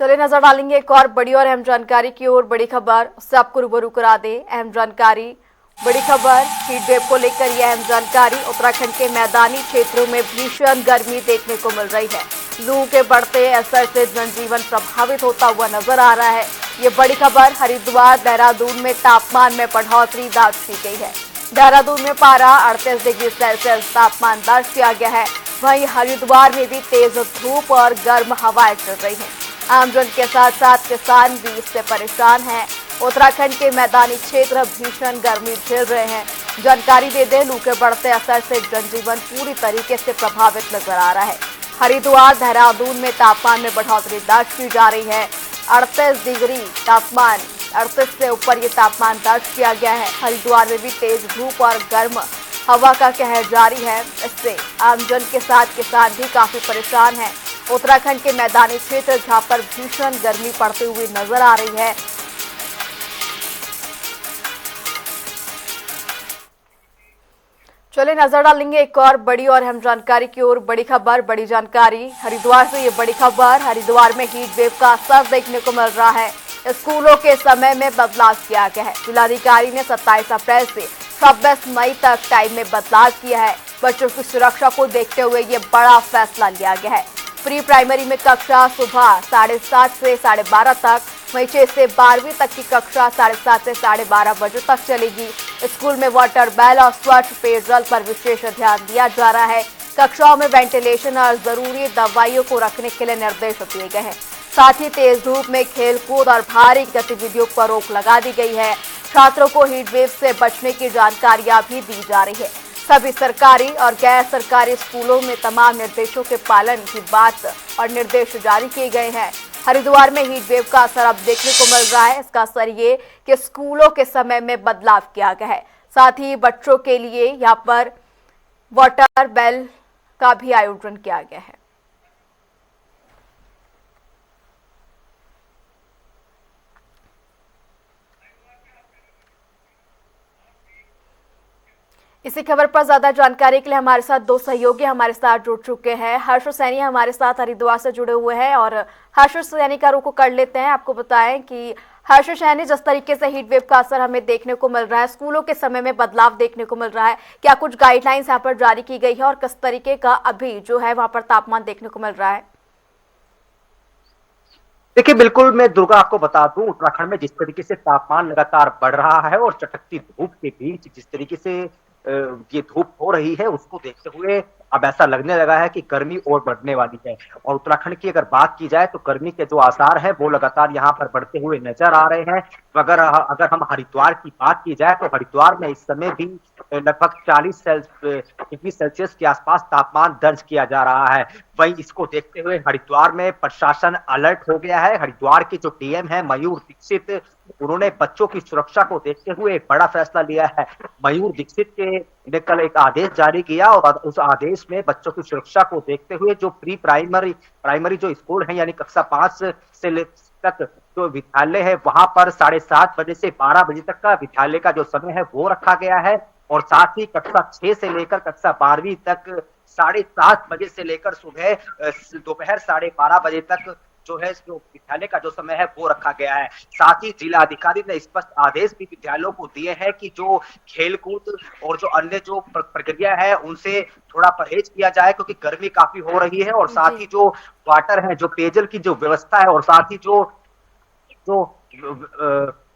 चलिए नजर डालेंगे एक और बड़ी और अहम जानकारी की ओर। बड़ी खबर उससे आपको रूबरू करा दे। अहम जानकारी, बड़ी खबर हीट वेव को लेकर यह अहम जानकारी। उत्तराखंड के मैदानी क्षेत्रों में भीषण गर्मी देखने को मिल रही है। लू के बढ़ते असर से जनजीवन प्रभावित होता हुआ नजर आ रहा है। ये बड़ी खबर हरिद्वार देहरादून में तापमान में बढ़ोतरी दर्ज की गई है। देहरादून में पारा 38 डिग्री सेल्सियस तापमान दर्ज किया गया है। वहीं हरिद्वार में भी तेज धूप और गर्म हवाएं चल रही हैं। आमजन के साथ साथ किसान भी इससे परेशान हैं। उत्तराखंड के मैदानी क्षेत्र भीषण गर्मी झेल रहे हैं। जानकारी दे दें, लू के बढ़ते असर से जनजीवन पूरी तरीके से प्रभावित नजर आ रहा है। हरिद्वार देहरादून में तापमान में बढ़ोतरी दर्ज की जा रही है। 38 डिग्री तापमान, 38 से ऊपर ये तापमान दर्ज किया गया है। हरिद्वार में भी तेज धूप और गर्म हवा का कहर जारी है। इससे आमजन के साथ किसान भी काफी परेशान हैं। उत्तराखंड के मैदानी क्षेत्र जहां पर भीषण गर्मी पड़ती हुई नजर आ रही है। चलिए नजर डालेंगे एक और बड़ी और अहम जानकारी की ओर। बड़ी खबर, बड़ी जानकारी हरिद्वार से। ये बड़ी खबर हरिद्वार में हीट वेव का असर देखने को मिल रहा है। स्कूलों के समय में बदलाव किया गया है। जिलाधिकारी ने 27 अप्रैल से 26 मई तक टाइम में बदलाव किया है। बच्चों की सुरक्षा को देखते हुए ये बड़ा फैसला लिया गया है। प्री प्राइमरी में कक्षा सुबह 7:30 से 12:30 तक, वहीं 6 से 12वीं तक की कक्षा 7:30 से 12:30 बजे तक चलेगी। स्कूल में वाटर बैल और स्वच्छ पेयजल पर विशेष ध्यान दिया जा रहा है। कक्षाओं में वेंटिलेशन और जरूरी दवाइयों को रखने के लिए निर्देश दिए गए हैं। साथ ही तेज धूप में खेलकूद और भारी गतिविधियों पर रोक लगा दी गई है। छात्रों को हीट वेव से बचने की जानकारियां भी दी जा रही है। सभी सरकारी और गैर सरकारी स्कूलों में तमाम निर्देशों के पालन की बात और निर्देश जारी किए गए हैं। हरिद्वार में हीट वेव का असर अब देखने को मिल रहा है। इसका असर ये कि स्कूलों के समय में बदलाव किया गया है। साथ ही बच्चों के लिए यहाँ पर वाटर बेल का भी आयोजन किया गया है। इसी खबर पर ज्यादा जानकारी के लिए हमारे साथ दो सहयोगी हमारे साथ जुड़ चुके हैं। हर्ष सैनी हमारे साथ हरिद्वार से जुड़े हुए हैं और हर्ष सैनी का रुख कर लेते हैं। आपको बताएं कि हर्ष सैनी, जिस तरीके से हीट वेव का असर हमें देखने को मिल रहा है, स्कूलों के समय में बदलाव देखने को मिल रहा है, क्या कुछ गाइडलाइंस यहाँ पर जारी की गई है और किस तरीके का अभी जो है वहां पर तापमान देखने को मिल रहा है? देखिए, बिल्कुल मैं दुर्गा आपको बता दूं, उत्तराखंड में जिस तरीके से तापमान लगातार बढ़ रहा है और चटकती धूप के बीच जिस तरीके से ये धूप हो रही है, उसको देखते हुए अब ऐसा लगने लगा है कि गर्मी और बढ़ने वाली है। और उत्तराखंड की अगर बात की जाए तो गर्मी के जो आसार हैं वो लगातार यहाँ पर बढ़ते हुए नजर आ रहे हैं। तो अगर हम हरिद्वार की बात की जाए तो हरिद्वार में इस समय भी लगभग 40 डिग्री सेल्सियस के आसपास तापमान दर्ज किया जा रहा है। वहीं इसको देखते हुए हरिद्वार में प्रशासन अलर्ट हो गया है। हरिद्वार के जो डीएम है मयूर दीक्षित, उन्होंने बच्चों की सुरक्षा को देखते हुए एक बड़ा फैसला लिया है। मयूर दीक्षित ने कल एक आदेश जारी किया और उस आदेश में बच्चों की सुरक्षा को देखते हुए जो प्री प्राइमरी जो स्कूल है यानी कक्षा 5 से तक जो विद्यालय है वहां पर 7:30 बजे से 12 बजे तक का विद्यालय का जो समय है वो रखा गया है। और साथ ही कक्षा 6 से लेकर कक्षा 12वीं तक 7:30 बजे से लेकर सुबह दोपहर 12:30 बजे तक जो है जो विद्यालय का जो समय है वो रखा गया है। साथ ही जिला अधिकारी ने स्पष्ट आदेश भी विद्यालयों को दिए हैं कि जो खेलकूद और जो अन्य जो प्रक्रिया है उनसे थोड़ा परहेज किया जाए, क्योंकि गर्मी काफी हो रही है। और साथ ही जो वाटर है, जो पेयजल की जो व्यवस्था है और साथ ही जो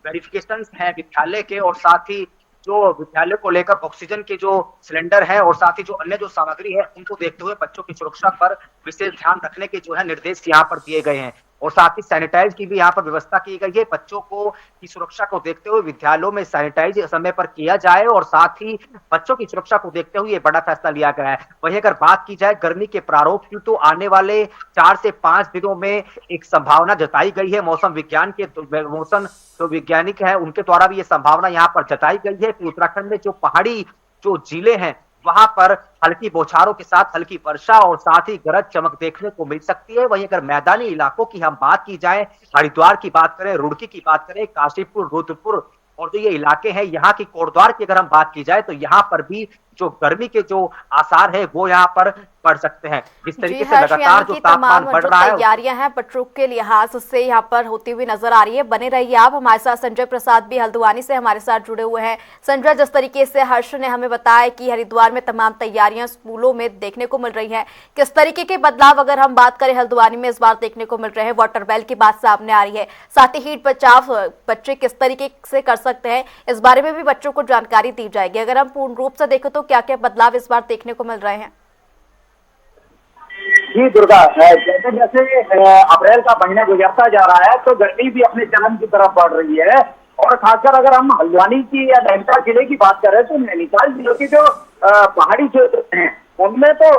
वेरिफिकेशन है विद्यालय के, और साथ ही जो विद्यालय को लेकर ऑक्सीजन के जो सिलेंडर है और साथ ही जो अन्य जो सामग्री है उनको देखते हुए बच्चों की सुरक्षा पर विशेष ध्यान रखने के जो है निर्देश यहाँ पर दिए गए हैं। और साथ ही सैनिटाइज की भी यहाँ पर व्यवस्था की गई है। बच्चों को की सुरक्षा को देखते हुए विद्यालयों में सैनिटाइज समय पर किया जाए और साथ ही बच्चों की सुरक्षा को देखते हुए ये बड़ा फैसला लिया गया है। वहीं अगर बात की जाए गर्मी के प्रारूप की तो आने वाले 4 से 5 दिनों में एक संभावना जताई गई है। मौसम जो वैज्ञानिक है उनके द्वारा भी ये संभावना यहाँ पर जताई गई है कि उत्तराखंड में जो पहाड़ी जो जिले हैं वहां पर हल्की बौछारों के साथ हल्की वर्षा और साथ ही गरज चमक देखने को मिल सकती है। वहीं अगर मैदानी इलाकों की हम बात की जाए, हरिद्वार की बात करें, रुड़की की बात करें, काशीपुर, रुद्रपुर और जो ये इलाके हैं यहाँ की कोटद्वार की अगर हम बात की जाए तो यहाँ पर भी जो गर्मी के जो आसार है वो यहाँ पर बढ़ सकते हैं। जिस जी तरीके से हर्ष, लगातार यानी जो कि तापमान तमाम बढ़ जो रहा है। तैयारियां हैं बच्चों के लिहाज से यहाँ पर होती हुई नजर आ रही है। बने रहिए आप हमारे साथ। संजय प्रसाद भी हल्द्वानी से हमारे साथ जुड़े हुए हैं। संजय, जिस तरीके से हर्ष ने हमें बताया कि हरिद्वार में तमाम तैयारियां स्कूलों में देखने को मिल रही है, किस तरीके के बदलाव अगर हम बात करें हल्द्वानी में इस बार देखने को मिल रहे हैं? वाटर बेल की बात सामने आ रही है, साथ ही हीट बचाव बच्चे किस तरीके से कर सकते हैं, इस बारे में भी बच्चों को जानकारी दी जाएगी। अगर हम पूर्ण रूप से देखें तो क्या क्या बदलाव इस बार देखने को मिल रहे हैं? जी दुर्गा, जैसे जैसे अप्रैल का महीना गुजरता जा रहा है तो गर्मी भी अपने चरम की तरफ बढ़ रही है। और खासकर अगर हम हल्द्वानी की या नैनीताल जिले की बात करें तो नैनीताल जिले की जो पहाड़ी क्षेत्र हैं उनमें तो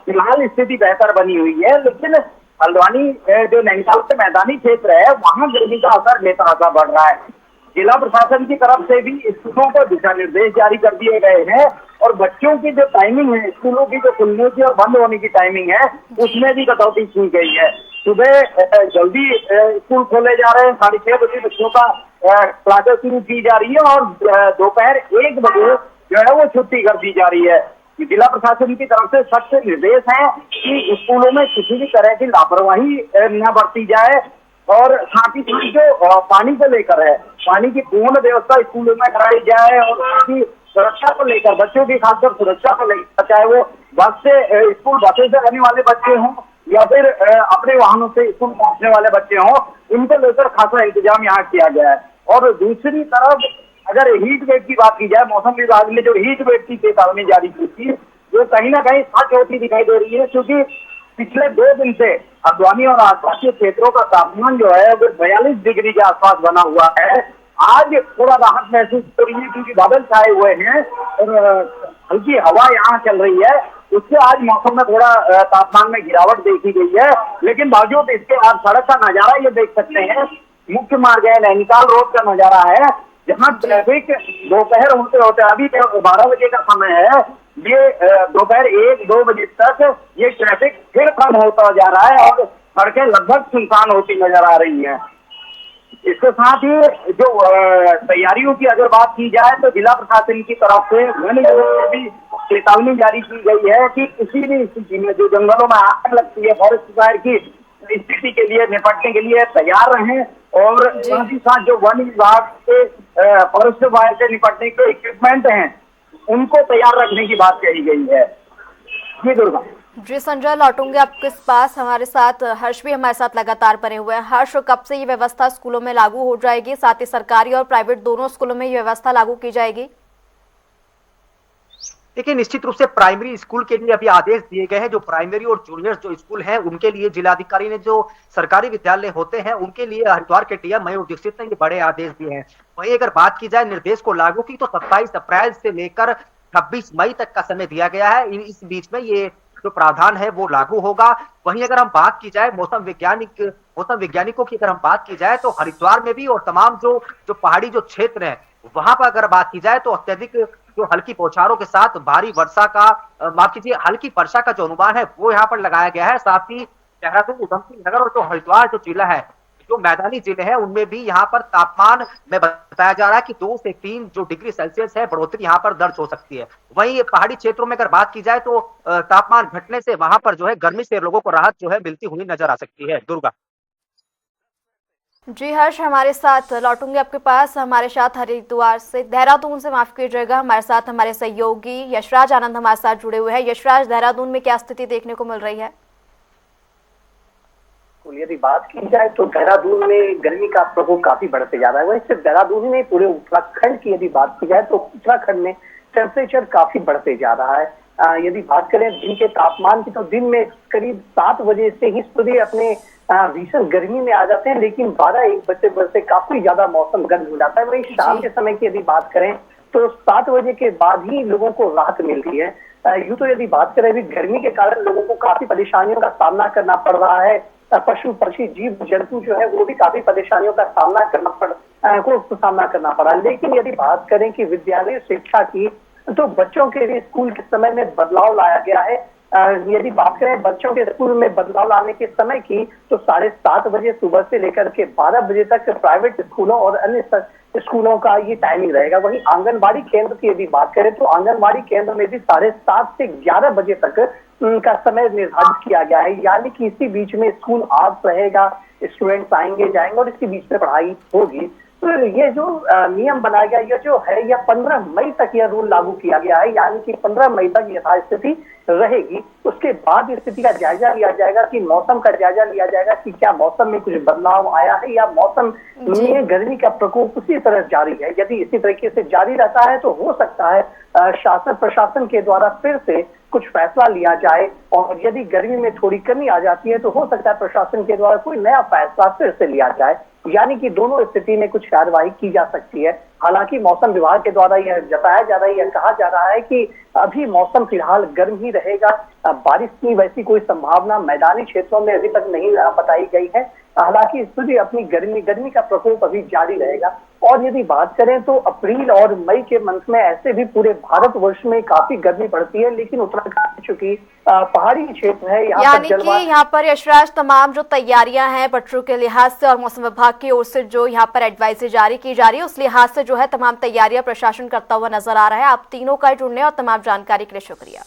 फिलहाल स्थिति बेहतर बनी हुई है, लेकिन हल्द्वानी जो नैनीताल के मैदानी क्षेत्र है वहां गर्मी का असर बेतहाशा बढ़ रहा है। जिला प्रशासन की तरफ से भी स्कूलों को दिशा निर्देश जारी कर दिए गए हैं और बच्चों की जो टाइमिंग है, स्कूलों की जो खुलने की और बंद होने की टाइमिंग है उसमें भी कटौती की गई है। सुबह जल्दी स्कूल खोले जा रहे हैं, 6:30 बजे बच्चों का क्लासेस शुरू की जा रही है और दोपहर 1 बजे जो है वो छुट्टी कर दी जा रही है। जिला प्रशासन की तरफ से सख्त निर्देश है कि स्कूलों में किसी भी तरह की लापरवाही न बरती जाए और साथ ही साथ जो पानी को लेकर है, पानी की पूर्ण व्यवस्था स्कूलों में कराई जाए और उसकी सुरक्षा को लेकर, बच्चों की खासकर सुरक्षा को लेकर, चाहे वो बस से स्कूल बसें से आने वाले बच्चे हों या फिर अपने वाहनों से स्कूल पहुंचने वाले बच्चे हों, इनको लेकर खासा इंतजाम यहाँ किया गया है। और दूसरी तरफ अगर हीट वेव की बात की जाए, मौसम विभाग ने जो हीट वेव की चेतावनी जारी की थी वो कहीं ना कहीं सच होती दिखाई दे रही है, क्योंकि पिछले 2 दिन से हल्द्वानी और आसपास के क्षेत्रों का तापमान जो है वो 42 डिग्री के आसपास बना हुआ है। आज थोड़ा राहत महसूस हो रही है क्योंकि बादल छाए हुए हैं और हल्की हवा यहाँ चल रही है, उससे आज मौसम में थोड़ा तापमान में गिरावट देखी गई है। लेकिन बावजूद इसके आप सड़क का नजारा ये देख सकते हैं, मुख्य मार्ग है नैनीताल रोड का नजारा है, जहाँ ट्रैफिक दोपहर होते होते, अभी 12 बजे का समय है, ये दोपहर 1-2 बजे तक ये ट्रैफिक फिर कम होता जा रहा है और सड़कें लगभग सुनसान होती नजर आ रही हैं। इसके साथ ही जो तैयारियों की अगर बात की जाए तो जिला प्रशासन की तरफ से वन विभाग से भी चेतावनी जारी की गई है कि किसी भी स्थिति में जो जंगलों में आग लगती है, फॉरेस्ट फायर की स्थिति के लिए निपटने के लिए तैयार रहें और साथ ही साथ जो वन विभाग के फॉरेस्ट फायर से निपटने के इक्विपमेंट हैं उनको तैयार रखने की बात कही गई है। जी दुर्गा। जी संजय, लौटूंगे आपके पास। हमारे साथ हर्ष भी हमारे साथ लगातार बने हुए हैं। हर्ष, कब से ये व्यवस्था स्कूलों में लागू हो जाएगी, साथ ही सरकारी और प्राइवेट दोनों स्कूलों में ये व्यवस्था लागू की जाएगी? देखिए, निश्चित रूप से प्राइमरी स्कूल के लिए अभी आदेश दिए गए हैं। जो प्राइमरी और जूनियर जो स्कूल हैं उनके लिए जिलाधिकारी ने, जो सरकारी विद्यालय होते हैं उनके लिए हरिद्वार के टीएम मयूर दीक्षित ने ये बड़े आदेश दिए हैं। वहीं अगर बात की जाए निर्देश को लागू की तो 27 अप्रैल से लेकर 26 मई तक का समय दिया गया है। इस बीच में ये जो प्रावधान है वो लागू होगा। वहीं अगर हम बात की जाए मौसम वैज्ञानिकों की अगर हम बात की जाए तो हरिद्वार में भी और तमाम जो पहाड़ी जो क्षेत्र है वहां पर अगर बात की जाए तो अत्यधिक जो हल्की बौछारों के साथ भारी वर्षा का, माफ कीजिए, हल्की वर्षा का जो अनुमान है वो यहाँ पर लगाया गया है। साथ ही देहरादून, उधमसिंह नगर और जो हरिद्वार जो जिला है, जो मैदानी जिले हैं उनमें भी यहाँ पर तापमान में बताया जा रहा है कि 2 से 3 जो डिग्री सेल्सियस है बढ़ोतरी यहाँ पर दर्ज हो सकती है। वहीं पहाड़ी क्षेत्रों में अगर बात की जाए तो तापमान घटने से वहां पर जो है गर्मी से लोगों को राहत जो है मिलती हुई नजर आ सकती है। दुर्गा। जी हर्ष, हमारे साथ लौटूंगे आपके पास। हमारे साथ हरिद्वार से, देहरादून से माफ कीजिएगा, हमारे साथ हमारे सहयोगी यशराज आनंद हमारे साथ जुड़े हुए हैं। यशराज, देहरादून में क्या स्थिति देखने को मिल रही है? यदि बात की जाए तो देहरादून में गर्मी का प्रकोप काफी बढ़ते जा रहा है। वहीं सिर्फ देहरादून में पूरे उत्तराखंड की यदि बात की जाए तो उत्तराखंड में टेम्परेचर काफी बढ़ते जा रहा है। यदि बात करें दिन के तापमान की तो दिन में करीब 7 बजे से ही सूर्य अपने भीषण गर्मी में आ जाते हैं, लेकिन 12-1 बजे से काफी ज्यादा मौसम गर्म हो जाता है। वही शाम के समय की यदि बात करें तो 7 बजे के बाद ही लोगों को राहत मिलती है। यूं तो यदि बात करें अभी गर्मी के कारण लोगों को काफी परेशानियों का सामना करना पड़ रहा है। पशु पक्षी जीव जंतु जो है वो भी काफी परेशानियों का सामना करना पड़ा। लेकिन यदि बात करें कि विद्यालय शिक्षा की तो बच्चों के लिए स्कूल के समय में बदलाव लाया गया है। यदि बात करें बच्चों के स्कूल में बदलाव लाने के समय की, तो 7:30 बजे सुबह से लेकर के 12 बजे तक प्राइवेट स्कूलों और अन्य स्कूलों का ये टाइमिंग रहेगा। वहीं आंगनबाड़ी केंद्र की यदि बात करें तो आंगनबाड़ी केंद्र में भी 7:30 से 11 बजे तक का समय निर्धारित किया गया है, यानी कि इसी बीच में स्कूल आज रहेगा, स्टूडेंट्स आएंगे जाएंगे और इसी बीच में पढ़ाई होगी। तो ये जो नियम बनाया गया, ये जो है यह 15 मई तक यह रूल लागू किया गया है, यानी कि 15 मई तक यथास्थिति रहेगी। उसके बाद स्थिति का जायजा लिया जाएगा कि मौसम का जायजा लिया जाएगा कि क्या मौसम में कुछ बदलाव आया है या मौसम में गर्मी का प्रकोप उसी तरह जारी है। यदि इसी तरीके से जारी रहता है तो हो सकता है शासन प्रशासन के द्वारा फिर से कुछ फैसला लिया जाए, और यदि गर्मी में थोड़ी कमी आ जाती है तो हो सकता है प्रशासन के द्वारा कोई नया फैसला फिर से लिया जाए, यानी कि दोनों स्थिति में कुछ कार्यवाही की जा सकती है। हालांकि मौसम विभाग के द्वारा यह जताया जा रहा है, यह कहा जा रहा है कि अभी मौसम फिलहाल गर्म ही रहेगा, बारिश की वैसी कोई संभावना मैदानी क्षेत्रों में अभी तक नहीं बताई गई है। हालांकि स्थिति अपनी गर्मी का प्रकोप अभी जारी रहेगा। और यदि बात करें तो अप्रैल और मई के मंथ में ऐसे भी पूरे भारतवर्ष में काफी गर्मी पड़ती है, लेकिन उत्तराखंड चूंकि पहाड़ी क्षेत्र है, यानी कि यहाँ पर यशराज तमाम जो तैयारियां हैं बच्चों के लिहाज से और मौसम विभाग की ओर से जो यहाँ पर एडवाइजरी जारी की जा रही है, उस लिहाज से जो है तमाम तैयारियां प्रशासन करता हुआ नजर आ रहा है। आप तीनों का जुड़ने और तमाम जानकारी के लिए शुक्रिया।